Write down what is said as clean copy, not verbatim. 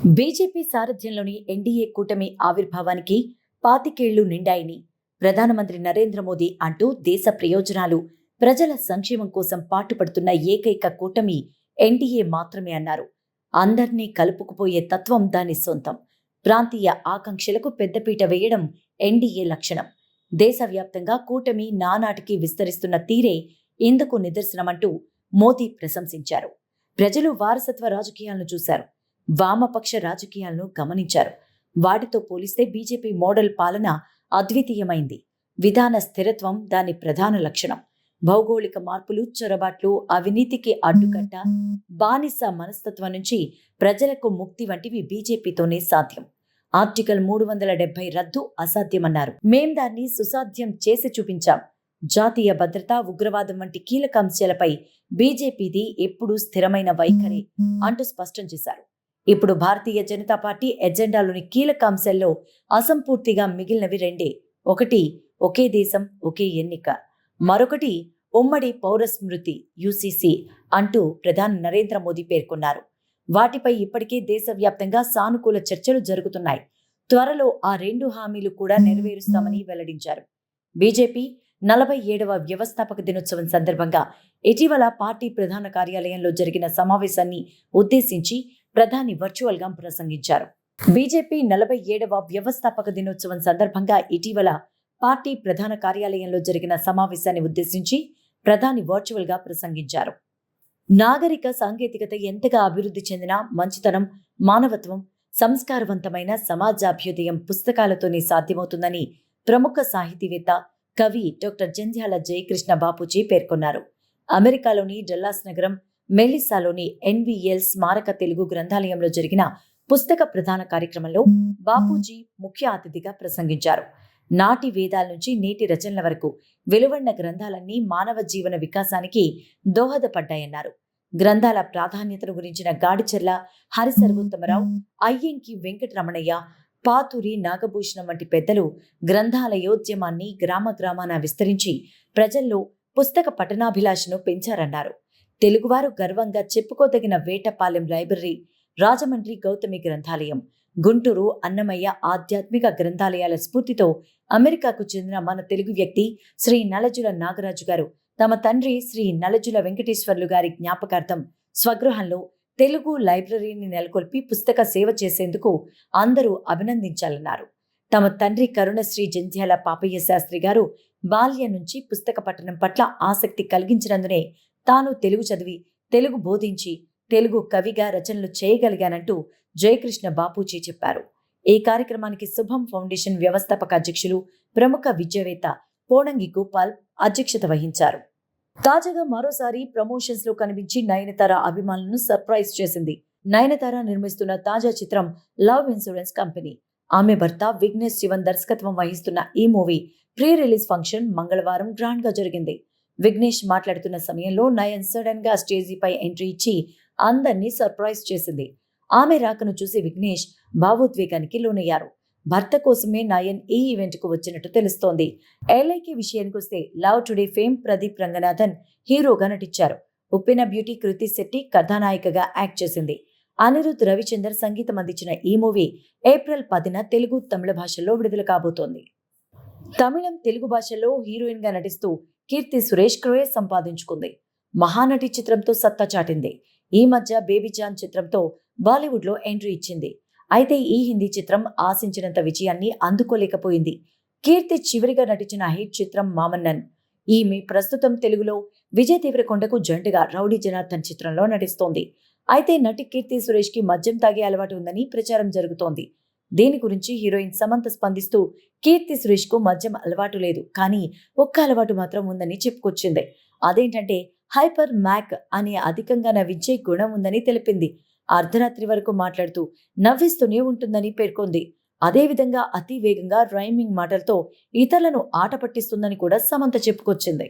BJP సారథ్యంలోని NDA కూటమి ఆవిర్భావానికి 25 నిండాయని ప్రధానమంత్రి నరేంద్ర మోదీ అంటూ దేశ ప్రయోజనాలు, ప్రజల సంక్షేమం కోసం పాటుపడుతున్న ఏకైక కూటమి ఎన్డీఏ మాత్రమే అన్నారు. అందర్నీ కలుపుకుపోయే తత్వం దాని సొంతం. ప్రాంతీయ ఆకాంక్షలకు పెద్దపీట వేయడం ఎన్డీఏ లక్షణం. దేశవ్యాప్తంగా కూటమి నానాటికి విస్తరిస్తున్న తీరే ఇందుకు నిదర్శనమంటూ మోదీ ప్రశంసించారు. ప్రజలు వారసత్వ రాజకీయాలను చూశారు. వామపక్ష రాజకీయాలను గమనించారు. వాటితో పోలిస్తే బీజేపీ మోడల్ పాలన అద్వితీయమైంది. విధాన స్థిరత్వం దాని ప్రధాన లక్షణం. భౌగోళిక మార్పులు, చొరబాట్లు, అవినీతికి అడ్డుకట్ట, బానిస మనస్తత్వం నుంచి ప్రజలకు ముక్తి వంటివి బీజేపీతోనే సాధ్యం. ఆర్టికల్ 370 రద్దు అసాధ్యమన్నారు. మేం దాన్ని సుసాధ్యం చేసి చూపించాం. జాతీయ భద్రత, ఉగ్రవాదం వంటి కీలక అంశాలపై బీజేపీది ఎప్పుడూ స్థిరమైన వైఖరి అంటూ స్పష్టం చేశారు. ఇప్పుడు భారతీయ జనతా పార్టీ ఎజెండాలోని కీలక అంశాల్లో అసంపూర్తిగా మిగిలినవి రెండే. ఒకటి ఒకే దేశం ఒకే ఎన్నిక, మరొకటి ఉమ్మడి పౌర స్మృతి యూసీసీ అంటూ ప్రధాని నరేంద్ర మోదీ పేర్కొన్నారు. వాటిపై ఇప్పటికే దేశవ్యాప్తంగా సానుకూల చర్చలు జరుగుతున్నాయి. త్వరలో ఆ 2 హామీలు కూడా నెరవేరుస్తామని వెల్లడించారు. బీజేపీ 47వ వ్యవస్థాపక దినోత్సవం సందర్భంగా ఇటీవల పార్టీ ప్రధాన కార్యాలయంలో జరిగిన సమావేశాన్ని ఉద్దేశించి ప్రధాని వర్చువల్గా ప్రసంగించారు. బీజేపీ 47వ వ్యవస్థాపక దినోత్సవం సందర్భంగా ఇటీవల పార్టీ ప్రధాన కార్యాలయంలో జరిగిన సమావేశాన్ని ఉద్దేశించి ప్రధాని వర్చువల్గా ప్రసంగించారు. నాగరిక సాంకేతికత ఎంతగా అభివృద్ధి చెందినా మంచితనం, మానవత్వం, సంస్కారవంతమైన సమాజాభ్యుదయం పుస్తకాలతోనే సాధ్యమవుతుందని ప్రముఖ సాహితీవేత్త, కవి డాక్టర్ జంధ్యాల జయకృష్ణ బాపూజీ పేర్కొన్నారు. అమెరికాలోని డల్లాస్ నగరం మెలిసాలోని ఎన్వీఎల్ స్మారక తెలుగు గ్రంథాలయంలో జరిగిన పుస్తక ప్రధాన కార్యక్రమంలో బాపూజీ ముఖ్య అతిథిగా ప్రసంగించారు. నాటి వేదాల నుంచి నేటి రచనల వరకు వెలువడిన గ్రంథాలన్నీ మానవ జీవన వికాసానికి దోహదపడ్డాయన్నారు. గ్రంథాల ప్రాధాన్యతను గురించిన గాడిచెర్ల హరిసర్వోత్తమరావు, అయ్యంకి వెంకటరమణయ్య, పాతూరి నాగభూషణం వంటి పెద్దలు గ్రంథాలయోద్యమాన్ని గ్రామ గ్రామాన విస్తరించి ప్రజల్లో పుస్తక పఠనాభిలాషను పెంచారన్నారు. తెలుగువారు గర్వంగా చెప్పుకోదగిన వేటపాలెం లైబ్రరీ, రాజమండ్రి గౌతమి గ్రంథాలయం, గుంటూరు అన్నమయ్య ఆధ్యాత్మిక గ్రంథాలయాల స్ఫూర్తితో అమెరికాకు చెందిన మన తెలుగు వ్యక్తి శ్రీ నలజుల నాగరాజు గారు తమ తండ్రి శ్రీ నలజుల వెంకటేశ్వర్లు గారి జ్ఞాపకార్థం స్వగృహంలో తెలుగు లైబ్రరీని నెలకొల్పి పుస్తక సేవ చేసేందుకు అందరూ అభినందించాలన్నారు. తమ తండ్రి కరుణశ్రీ జంధ్యాల పాపయ్య శాస్త్రి గారు బాల్యం నుంచి పుస్తక పఠనం పట్ల ఆసక్తి కలిగించినందునే తాను తెలుగు చదివి, తెలుగు బోధించి, తెలుగు కవిగా రచనలు చేయగలిగానంటూ జయకృష్ణ బాపూజీ చెప్పారు. ఈ కార్యక్రమానికి శుభం ఫౌండేషన్ వ్యవస్థాపక అధ్యక్షులు, ప్రముఖ విద్యావేత్త పోడంగి గోపాల్ అధ్యక్షత వహించారు. తాజాగా మరోసారి ప్రమోషన్స్ లో కనిపించి నయనతార అభిమానులను సర్ప్రైజ్ చేసింది. నయనతార నిర్మిస్తున్న తాజా చిత్రం లవ్ ఇన్సూరెన్స్ కంపెనీ. ఆమె భర్త విఘ్నేష్ శివన్ దర్శకత్వం వహిస్తున్న ఈ మూవీ ప్రీ రిలీజ్ ఫంక్షన్ మంగళవారం గ్రాండ్ గా జరిగింది. విఘ్నేష్ మాట్లాడుతున్న సమయంలో నయన్ సడన్ గా స్టేజీపై ఎంట్రీ ఇచ్చి అందరినీ సర్ప్రైజ్ చేసింది. ఆమె రాకను చూసి విఘ్నేష్ భావోద్వేగానికి లోనయ్యారు. భర్త కోసమే నయన్ ఈ ఈవెంట్ కు వచ్చినట్టు తెలుస్తోంది. ఎల్ఐకి విషయానికి వస్తే love today fame Pradeep Ranganathan హీరోగా నటించారు. ఉప్పెన బ్యూటీ కృతి శెట్టి కథానాయికగా యాక్ట్ చేసింది. అనిరుద్ రవిచందర్ సంగీతం అందించిన ఈ మూవీ ఏప్రిల్ 10న తెలుగు, తమిళ భాషల్లో విడుదల కాబోతోంది. తమిళం, తెలుగు భాషల్లో హీరోయిన్ గా నటిస్తూ కీర్తి సురేష్ క్రేజ్ సంపాదించుకుంది. మహానటి చిత్రంతో సత్తా చాటింది. ఈ మధ్య బేబీ జాన్ చిత్రంతో బాలీవుడ్ లో ఎంట్రీ ఇచ్చింది. అయితే ఈ హిందీ చిత్రం ఆశించినంత విజయాన్ని అందుకోలేకపోయింది. కీర్తి చివరిగా నటించిన హిట్ చిత్రం మామన్నన్. ఈమె ప్రస్తుతం తెలుగులో విజయ్ దేవరకొండకు జంటగా రౌడీ జనార్దన్ చిత్రంలో నటిస్తోంది. అయితే నటి కీర్తి సురేష్ కి మద్యం తాగే అలవాటు ఉందని ప్రచారం జరుగుతోంది. దీని గురించి హీరోయిన్ సమంత స్పందిస్తూ కీర్తి సురేష్ కు మద్యం అలవాటు లేదు, కానీ ఒక్క అలవాటు మాత్రం ఉందని చెప్పుకొచ్చింది. అదేంటంటే హైపర్ మ్యాక్ అనే అధికంగా నవ్వించే గుణం ఉందని తెలిపింది. అర్ధరాత్రి వరకు మాట్లాడుతూ నవ్విస్తూనే ఉంటుందని పేర్కొంది. అదేవిధంగా అతి వేగంగా రైమింగ్ మాటలతో ఇతరులను ఆట పట్టిస్తుందని కూడా సమంత చెప్పుకొచ్చింది.